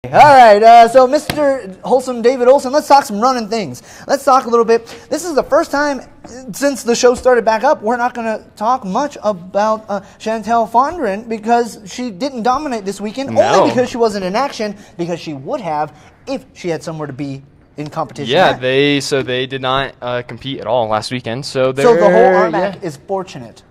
All right, so Mr. Wholesome David Olson, let's talk some running things. Let's talk a little bit. This is the first time since the show started back up, we're not going to talk much about Chantel Fondren because she didn't dominate this weekend, only because she wasn't in action, because she would have if she had somewhere to be in competition. Yeah, they did not compete at all last weekend. So the whole RMAC is fortunate.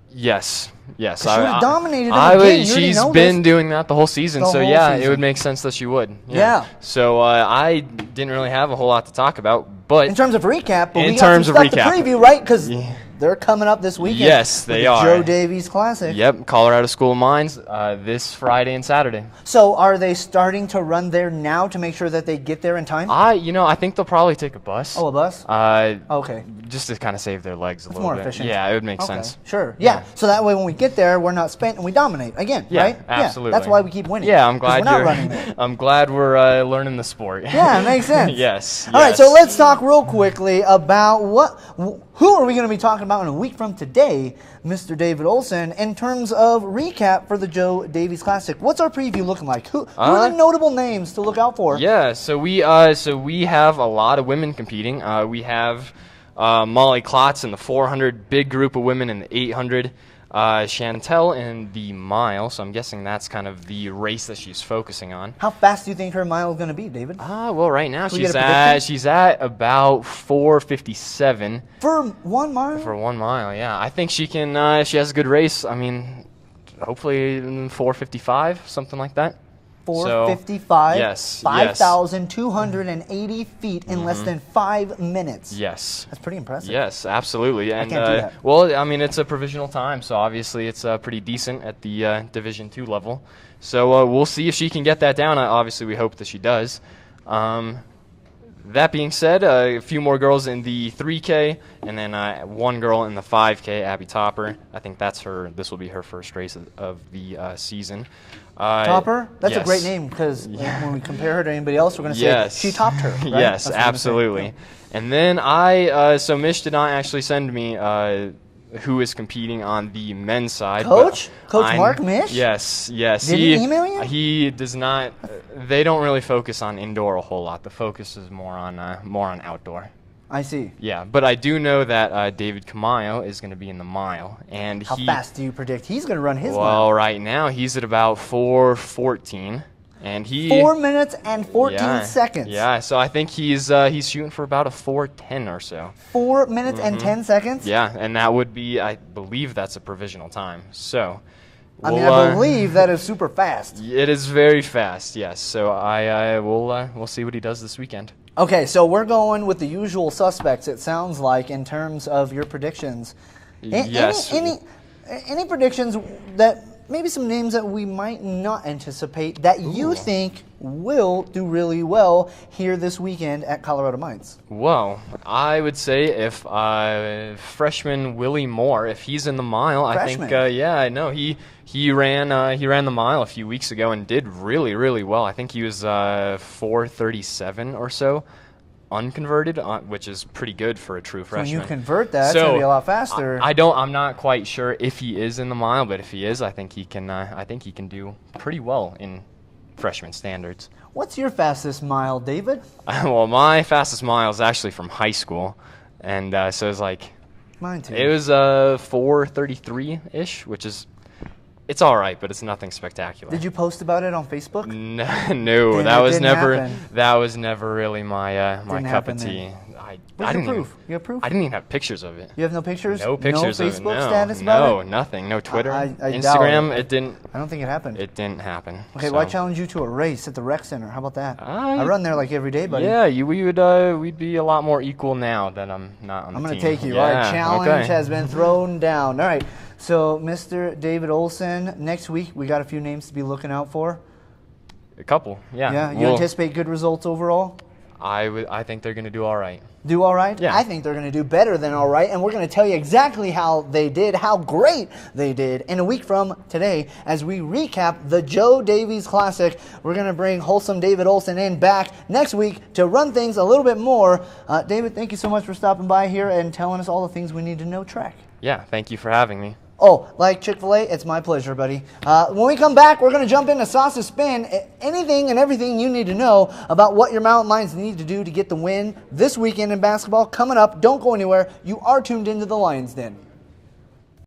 Yes. She would have dominated in the game. She's been doing that the whole season, it would make sense that she would. Yeah. So I didn't really have a whole lot to talk about, but in terms of recap, we got some stuff to preview, right? Because they're coming up this weekend. Yes, they are. Joe Davies Classic. Yep, Colorado School of Mines this Friday and Saturday. So are they starting to run there now to make sure that they get there in time? I think they'll probably take a bus. Oh, a bus? Okay. Just to kind of save their legs a little bit. More efficient. Yeah, it would make sense. Sure. Yeah. So that way when we get there, we're not spent and we dominate again, right? Absolutely. Yeah, that's why we keep winning. Yeah, I'm glad we're not running there. I'm glad we're learning the sport. Yeah, it makes sense. Yes. All right, so let's talk real quickly about who are we going to be talking about in a week from today, Mr. David Olson, in terms of recap for the Joe Davies Classic. What's our preview looking like? Who are the notable names to look out for? Yeah, so we have a lot of women competing. We have Molly Klotz in the 400, big group of women in the 800. Chantel in the mile, so I'm guessing that's kind of the race that she's focusing on. How fast do you think her mile is going to be, David? Well, right now she's at about 4:57 for 1 mile. For 1 mile, yeah. I think she can. She has a good race. I mean, hopefully 4:55, something like that. 4:55. Yes. 5,280 feet in less than 5 minutes. Yes. That's pretty impressive. Yes, absolutely. And, I can't do that. Well, I mean, it's a provisional time, so obviously it's pretty decent at the Division II level. So we'll see if she can get that down. Obviously, we hope that she does. That being said, a few more girls in the 3K, and then one girl in the 5K, Abby Topper. I think this will be her first race of the season. Topper? That's a great name because when we compare her to anybody else, we're going to say she topped her. Right? Yes, absolutely. And then so Mish did not actually send me who is competing on the men's side. Coach Mark Mish? Yes. Did he email you? He does not. They don't really focus on indoor a whole lot. The focus is more on outdoor. I see. Yeah, but I do know that David Camayo is going to be in the mile, and how fast do you predict he's going to run his mile? Well, right now he's at about 4:14, and 4 minutes and 14 seconds. Yeah, so I think he's shooting for about a 4:10 or so. 4 minutes and 10 seconds. Yeah, and that would be, I believe that's a provisional time. So. I believe that is super fast. It is very fast, yes. So we'll see what he does this weekend. Okay, so we're going with the usual suspects, it sounds like, in terms of your predictions. Yes. Any predictions that maybe some names that we might not anticipate that you think will do really well here this weekend at Colorado Mines? Well, I would say if freshman Willie Moore, if he's in the mile, I think I know he ran the mile a few weeks ago and did really, really well. I think he was 4:37 or so unconverted, which is pretty good for a true freshman. When you convert that, it's going to be a lot faster. I'm not quite sure if he is in the mile, but if he is, I think he can do pretty well in freshman standards. What's your fastest mile, David? Well, my fastest mile is actually from high school, and so it's like mine too. It was 4:33-ish, which is. It's all right, but it's nothing spectacular. Did you post about it on Facebook? No, that was never really my cup of tea. Where's your proof? You have proof? I didn't even have pictures of it. You have no pictures? No pictures of it. No Facebook status about it? No, nothing. No Twitter, Instagram. It didn't. I don't think it happened. It didn't happen. Okay, well I challenge you to a race at the rec center. How about that? I run there like every day, buddy. Yeah, we'd be a lot more equal now that I'm not on the team. I'm going to take you. All right, challenge has been thrown down. All right. So, Mr. David Olson, next week we got a few names to be looking out for. A couple, yeah. Yeah, you anticipate good results overall? I think they're going to do all right. Do all right? Yeah. I think they're going to do better than all right, and we're going to tell you exactly how they did, how great they did, in a week from today as we recap the Joe Davies Classic. We're going to bring Wholesome David Olson in back next week to run things a little bit more. David, thank you so much for stopping by here and telling us all the things we need to know track. Yeah, thank you for having me. Oh, like Chick-fil-A? It's my pleasure, buddy. When we come back, we're going to jump into Sauce's Spin. Anything and everything you need to know about what your Mountain Lions need to do to get the win this weekend in basketball coming up. Don't go anywhere. You are tuned into the Lions Den.